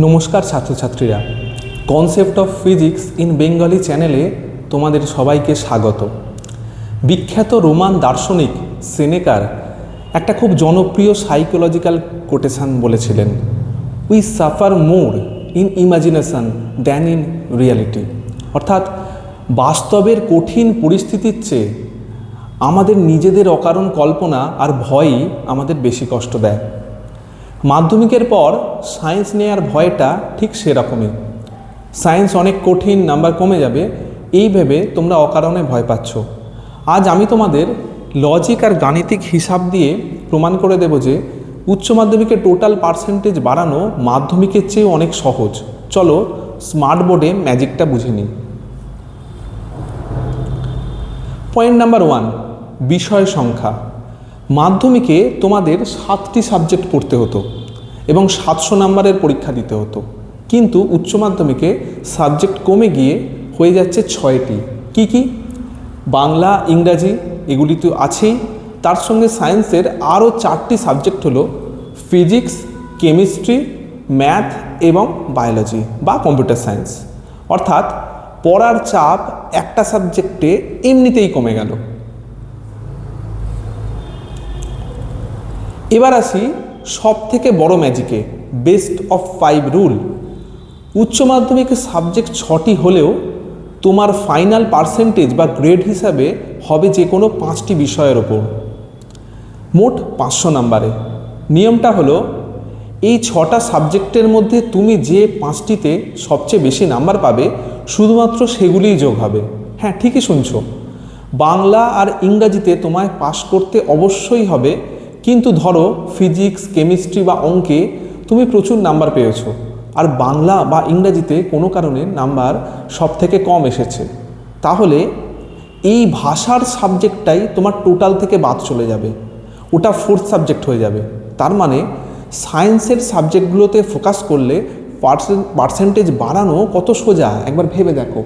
নমস্কার ছাত্রছাত্রীরা, concept of physics in Bengali চ্যানেলে তোমাদের সবাইকে স্বাগত। বিখ্যাত রোমান দার্শনিক সেনেকার একটা খুব জনপ্রিয় সাইকোলজিক্যাল কোটেশন বলেছিলেন, we suffer more in imagination than in reality. অর্থাৎ বাস্তবের কঠিন পরিস্থিতির চেয়ে আমাদের নিজেদের অকারণ কল্পনা আর ভয়ই আমাদের বেশি কষ্ট দেয়। মাধ্যমিকের পর সায়েন্স নেওয়ার ভয়টা ঠিক সেরকমই। সায়েন্স অনেক কঠিন, নাম্বার কমে যাবে, এই ভেবে তোমরা অকারণে ভয় পাচ্ছ। আজ আমি তোমাদের লজিক আর গাণিতিক হিসাব দিয়ে প্রমাণ করে দেব যে উচ্চ মাধ্যমিকের টোটাল পার্সেন্টেজ বাড়ানো মাধ্যমিকের চেয়ে অনেক সহজ। চলো স্মার্ট বোর্ডে ম্যাজিকটা বুঝে নিই। পয়েন্ট নাম্বার 1, বিষয় সংখ্যা। মাধ্যমিকে তোমাদের 7টি সাবজেক্ট পড়তে হতো এবং 700 নাম্বারের পরীক্ষা দিতে হতো, কিন্তু উচ্চ মাধ্যমিকে সাবজেক্ট কমে গিয়ে হয়ে যাচ্ছে 6টি। কি কি? বাংলা, ইংরাজি, এগুলি তো আছেই, তার সঙ্গে সায়েন্সের আরও 4টি সাবজেক্ট হলো ফিজিক্স, কেমিস্ট্রি, ম্যাথ এবং বায়োলজি বা কম্পিউটার সায়েন্স। অর্থাৎ পড়ার চাপ একটা সাবজেক্টে এমনিতেই কমে গেল। এবার আসি সব থেকে বড় ম্যাজিকে, বেস্ট অফ 5 রুল। উচ্চ মাধ্যমিকের সাবজেক্ট 6টি হলেও তোমার ফাইনাল পার্সেন্টেজ বা গ্রেড হিসাবে হবে যে কোনো 5টি বিষয়ের ওপর, মোট 500 নাম্বারে। নিয়মটা হলো এই 6টা সাবজেক্টের মধ্যে তুমি যে 5টিতে সবচেয়ে বেশি নাম্বার পাবে শুধুমাত্র সেগুলিই যোগ হবে। হ্যাঁ, ঠিকই শুনছো, বাংলা আর ইংরাজিতে তোমায় পাস করতে অবশ্যই হবে, কিন্তু ধরো ফিজিক্স, কেমিস্ট্রি বা অঙ্কে তুমি প্রচুর নাম্বার পেয়েছো আর বাংলা বা ইংরাজিতে কোনো কারণে নাম্বার সব থেকে কম এসেছে, তাহলে এই ভাষার সাবজেক্টটাই তোমার টোটাল থেকে বাদ চলে যাবে, ওটা 4th সাবজেক্ট হয়ে যাবে। তার মানে সায়েন্সের সাবজেক্টগুলোতে ফোকাস করলে পার্সেন্টেজ বাড়ানো কত সোজা একবার ভেবে দেখো।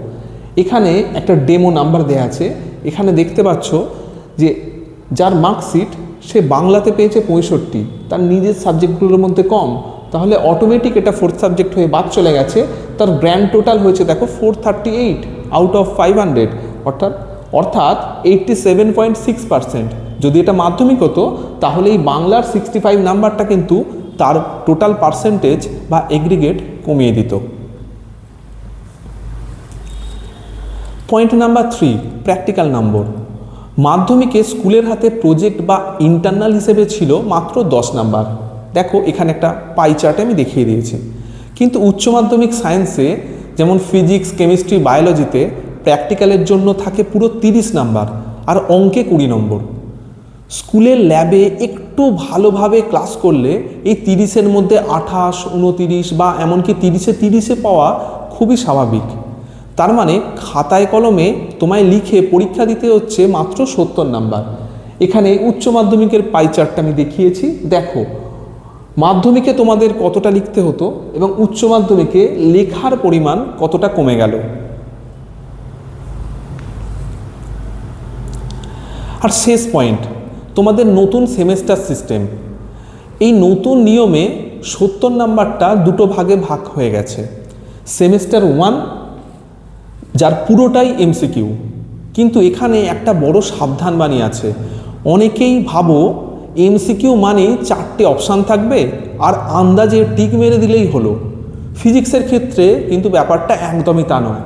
এখানে একটা ডেমো নাম্বার দেয়া আছে, এখানে দেখতে পাচ্ছ যে যার মার্কশিট সে বাংলাতে পেয়েছে 65, তার নিজের সাবজেক্টগুলোর মধ্যে কম, তাহলে অটোমেটিক এটা 4th সাবজেক্ট হয়ে বাদ চলে গেছে। তার গ্র্যান্ড টোটাল হয়েছে দেখো 438 আউট অফ 500, অর্থাৎ 87.6%। যদি এটা মাধ্যমিক হতো তাহলে এই বাংলার 65 নাম্বারটা কিন্তু তার টোটাল পার্সেন্টেজ বা এগ্রিগেট কমিয়ে দিত। পয়েন্ট নাম্বার 3, প্র্যাকটিক্যাল নম্বর। মাধ্যমিকে স্কুলের হাতে প্রজেক্ট বা ইন্টারনাল হিসেবে ছিল মাত্র 10 নাম্বার। দেখো এখানে একটা পাই চার্টে আমি দেখিয়ে দিয়েছি, কিন্তু উচ্চ মাধ্যমিক সায়েন্সে যেমন ফিজিক্স, কেমিস্ট্রি, বায়োলজিতে প্র্যাকটিক্যালের জন্য থাকে পুরো 30 নাম্বার আর অঙ্কে 20 নম্বর। স্কুলের ল্যাবে একটু ভালোভাবে ক্লাস করলে এই 30-এর মধ্যে 28, 29 বা এমনকি 30-এ পাওয়া খুবই স্বাভাবিক। তার মানে খাতায় কলমে তোমায় লিখে পরীক্ষা দিতে হচ্ছে মাত্র 70 নাম্বার। এখানে উচ্চ মাধ্যমিকের পাই চার্টটা আমি দেখিয়েছি, দেখো মাধ্যমিকে তোমাদের কতটা লিখতে হতো এবং উচ্চ মাধ্যমিকে লেখার পরিমাণ কতটা কমে গেল। আর শেষ পয়েন্ট, তোমাদের নতুন সেমেস্টার সিস্টেম। এই নতুন নিয়মে 70 নাম্বারটা দুটো ভাগে ভাগ হয়ে গেছে। সেমেস্টার 1 যার পুরোটাই এমসিকিউ, কিন্তু এখানে একটা বড় সাবধানবাণী আছে। অনেকেই ভাবো এমসিকিউ মানে 4টে অপশান থাকবে আর আন্দাজে টিক মেরে দিলেই হলো। ফিজিক্সের ক্ষেত্রে কিন্তু ব্যাপারটা একদমই তা নয়।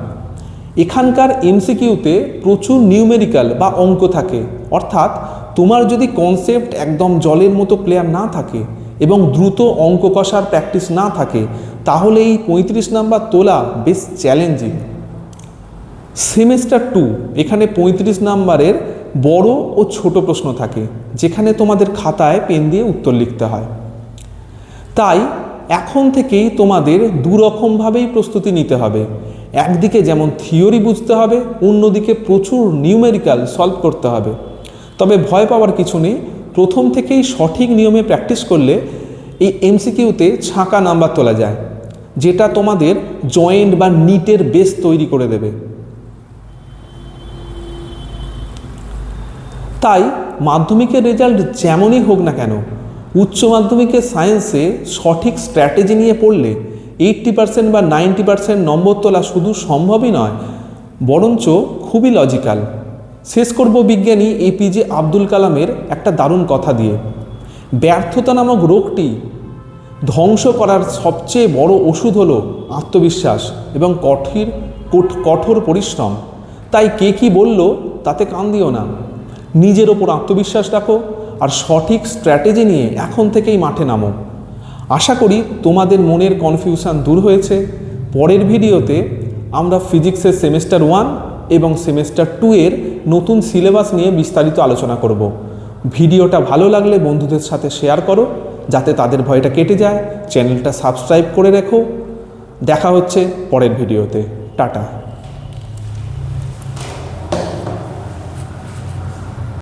এখানকার এমসিকিউতে প্রচুর নিউমেরিক্যাল বা অঙ্ক থাকে, অর্থাৎ তোমার যদি কনসেপ্ট একদম জলের মতো ক্লিয়ার না থাকে এবং দ্রুত অঙ্ক কষার প্র্যাকটিস না থাকে, তাহলে এই 35 নাম্বার তোলা বেশ চ্যালেঞ্জিং। সেমেস্টার 2 এখানে 35 নাম্বারের বড় ও ছোট প্রশ্ন থাকে, যেখানে তোমাদের খাতায় পেন দিয়ে উত্তর লিখতে হয়। তাই এখন থেকেই তোমাদের দুরকমভাবেই প্রস্তুতি নিতে হবে। একদিকে যেমন থিওরি বুঝতে হবে, অন্যদিকে প্রচুর নিউমেরিক্যাল সলভ করতে হবে। তবে ভয় পাওয়ার কিছু নেই, প্রথম থেকেই সঠিক নিয়মে প্র্যাকটিস করলে এই এমসিকিউতে ছাঁকা নাম্বার তোলা যায়, যেটা তোমাদের জয়েন্ট বা নিটের বেস তৈরি করে দেবে। তাই মাধ্যমিকের রেজাল্ট যেমনই হোক না কেন, উচ্চ মাধ্যমিকের সায়েন্সে সঠিক স্ট্র্যাটেজি নিয়ে পড়লে 80% বা 90% নম্বর তোলা শুধু সম্ভবই নয়, বরঞ্চ খুবই লজিক্যাল। শেষ করব বিজ্ঞানী এপিজে আব্দুল কালামের একটা দারুণ কথা দিয়ে। ব্যর্থতা নামক রোগটি ধ্বংস করার সবচেয়ে বড় ওষুধ হলো আত্মবিশ্বাস এবং কঠোর পরিশ্রম। তাই কে কী বলল তাতে কান দিও না, নিজের ওপর আত্মবিশ্বাস রাখো আর সঠিক স্ট্র্যাটেজি নিয়ে এখন থেকেই মাঠে নামো। আশা করি তোমাদের মনের কনফিউশন দূর হয়েছে। পরের ভিডিওতে আমরা ফিজিক্সের সেমেস্টার 1 এবং সেমেস্টার 2 এর নতুন সিলেবাস নিয়ে বিস্তারিত আলোচনা করব। ভিডিওটা ভালো লাগলে বন্ধুদের সাথে শেয়ার করো যাতে তাদের ভয়টা কেটে যায়। চ্যানেলটা সাবস্ক্রাইব করে রেখো। দেখা হচ্ছে পরের ভিডিওতে। টাটা।